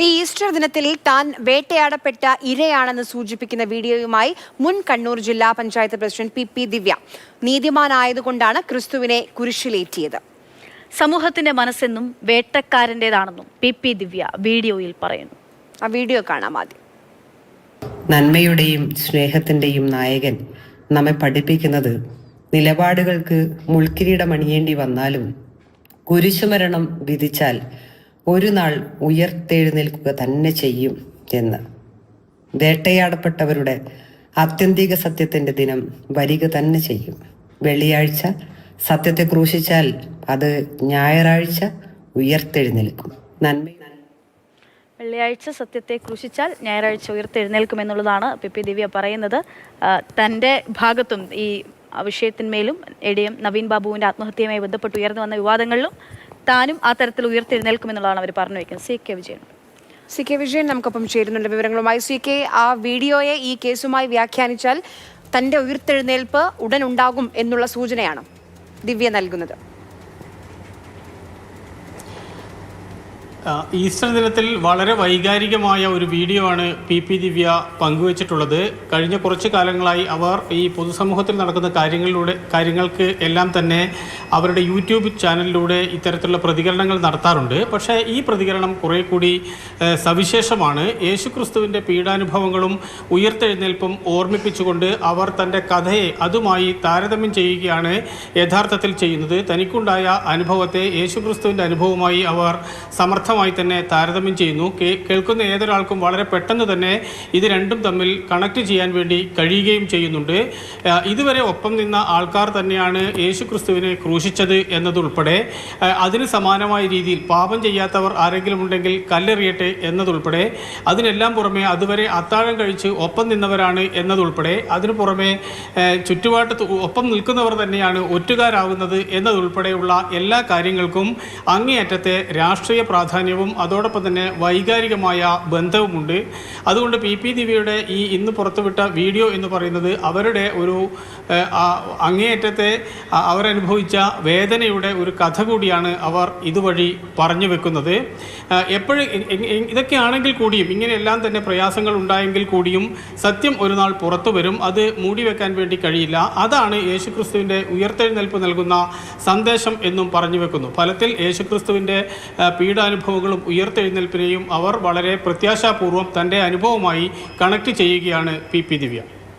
ഈ ഈസ്റ്റർ ദിനത്തിൽ താൻ വേട്ടയാടപ്പെട്ട ഇരയാണെന്ന് സൂചിപ്പിക്കുന്ന വീഡിയോയുമായി മുൻ കണ്ണൂർ ജില്ലാ പഞ്ചായത്ത് പ്രസിഡന്റ് പി ദിവ്യ. നീതിമാനായതുകൊണ്ടാണ് ക്രിസ്തുവിനെ കുരിശിലേറ്റിയത്. സമൂഹത്തിന്റെ മനസ്സെന്നും വേട്ടക്കാരൻ്റെതാണെന്നും പി ദിവ്യ വീഡിയോയിൽ പറയുന്നു. ആ വീഡിയോ കാണാം ആദ്യം. നന്മയുടെയും സ്നേഹത്തിന്റെയും നായകൻ നമ്മെ പഠിപ്പിക്കുന്നത് നിലപാടുകൾക്ക് മുൾക്കിരീടമണിയേണ്ടി വന്നാലും കുരിശുമരണം വിധിച്ചാൽ ഒരു നാൾ ഉയർത്തെഴുന്നേൽക്കുക തന്നെ ചെയ്യും എന്ന്. വേട്ടയാടപ്പെട്ടവരുടെ ആത്യന്തിക സത്യത്തിന്റെ ദിനം വരിക തന്നെ ചെയ്യും. വെള്ളിയാഴ്ച സത്യത്തെ ക്രൂശിച്ചാൽ അത് ഞായറാഴ്ച ഉയർത്തെഴുന്നേൽക്കും. വെള്ളിയാഴ്ച സത്യത്തെ ക്രൂശിച്ചാൽ ഞായറാഴ്ച ഉയർത്തെഴുന്നേൽക്കുമെന്നുള്ളതാണ് പി ദിവ്യ പറയുന്നത്. തൻ്റെ ഭാഗത്തും ഈ വിഷയത്തിന്മേലും എടിഎം നവീൻ ബാബുവിൻ്റെ ആത്മഹത്യയുമായി ബന്ധപ്പെട്ട് ഉയർന്നു വന്ന വിവാദങ്ങളിലും താനും ആ തരത്തിൽ ഉയർത്തെഴുന്നേൽക്കുമെന്നുള്ളതാണ് അവർ പറഞ്ഞു വയ്ക്കുന്നത്. സി കെ വിജയൻ നമുക്കൊപ്പം ചേരുന്നുണ്ട് വിവരങ്ങളുമായി. സി കെ, ആ വീഡിയോയെ ഈ കേസുമായി വ്യാഖ്യാനിച്ചാൽ തൻ്റെ ഉയർത്തെഴുന്നേൽപ്പ് ഉടൻ ഉണ്ടാകും എന്നുള്ള സൂചനയാണ് ദിവ്യ നൽകുന്നത്. ഈസ്റ്റർ ദിനത്തിൽ വളരെ വൈകാരികമായ ഒരു വീഡിയോ ആണ് പി ദിവ്യ പങ്കുവച്ചിട്ടുള്ളത്. കഴിഞ്ഞ കുറച്ച് കാലങ്ങളായി അവർ ഈ പൊതുസമൂഹത്തിൽ നടക്കുന്ന കാര്യങ്ങൾക്ക് എല്ലാം തന്നെ അവരുടെ യൂട്യൂബ് ചാനലിലൂടെ ഇത്തരത്തിലുള്ള പ്രതികരണങ്ങൾ നടത്താറുണ്ട്. പക്ഷേ ഈ പ്രതികരണം കുറേ കൂടി സവിശേഷമാണ്. യേശുക്രിസ്തുവിൻ്റെ പീഡാനുഭവങ്ങളും ഉയർത്തെഴുന്നേൽപ്പും ഓർമ്മിപ്പിച്ചുകൊണ്ട് അവർ തൻ്റെ കഥയെ അതുമായി താരതമ്യം ചെയ്യുകയാണ് യഥാർത്ഥത്തിൽ ചെയ്യുന്നത്. തനിക്കുണ്ടായ അനുഭവത്തെ യേശുക്രിസ്തുവിൻ്റെ അനുഭവമായി അവർ സമർത്ഥമായി തന്നെ താരതമ്യം ചെയ്യുന്നു. കേൾക്കുന്ന ഏതൊരാൾക്കും വളരെ പെട്ടെന്ന് തന്നെ ഇത് രണ്ടും തമ്മിൽ കണക്ട് ചെയ്യാൻ വേണ്ടി കഴിയുകയും ചെയ്യുന്നുണ്ട്. ഇതുവരെ ഒപ്പം നിന്ന ആൾക്കാർ തന്നെയാണ് യേശുക്രിസ്തുവിനെ ക്രൂശിച്ചത് എന്നതുൾപ്പെടെ അതിന് സമാനമായ രീതിയിൽ പാപം ചെയ്യാത്തവർ ആരെങ്കിലും ഉണ്ടെങ്കിൽ കല്ലെറിയട്ടെ എന്നതുൾപ്പെടെ അതിനെല്ലാം പുറമെ അതുവരെ അത്താഴം കഴിച്ച് ഒപ്പം നിന്നവരാണ് എന്നതുൾപ്പെടെ അതിനു പുറമെ ചുറ്റുപാട്ട് ഒപ്പം നിൽക്കുന്നവർ തന്നെയാണ് ഒറ്റുകാരാകുന്നത് എന്നതുൾപ്പെടെയുള്ള എല്ലാ കാര്യങ്ങൾക്കും അങ്ങേയറ്റത്തെ രാഷ്ട്രീയ പ്രാധാന്യവും അതോടൊപ്പം തന്നെ വൈകാരികമായ ബന്ധവുമുണ്ട്. അതുകൊണ്ട് പി ദിവ്യയുടെ ഈ ഇന്ന് പുറത്തുവിട്ട വീഡിയോ എന്ന് പറയുന്നത് അവരുടെ ഒരു അങ്ങേയറ്റത്തെ അവരനുഭവിച്ച വേദനയുടെ ഒരു കഥ കൂടിയാണ് അവർ ഇതുവഴി പറഞ്ഞു വെക്കുന്നത്. എപ്പോഴും ഇതൊക്കെയാണെങ്കിൽ കൂടിയും ഇങ്ങനെയെല്ലാം തന്നെ പ്രയാസങ്ങൾ ഉണ്ടായെങ്കിൽ കൂടിയും സത്യം ഒരു നാൾ പുറത്തു വരും. അത് മൂടിവെക്കാൻ വേണ്ടി കഴിയില്ല. അതാണ് യേശുക്രിസ്തുവിൻ്റെ ഉയർത്തെഴുന്നേൽപ്പ് നൽകുന്ന സന്ദേശം എന്നും പറഞ്ഞു വെക്കുന്നു. ഫലത്തിൽ യേശുക്രിസ്തുവിൻ്റെ പീഡാനുഭവങ്ങളും ഉയർത്തെഴുന്നേൽപ്പിനെയും അവർ വളരെ പ്രത്യാശാപൂർവ്വം തൻ്റെ അനുഭവമായി കണക്ട് ചെയ്യുകയാണ് പി ദിവ്യ.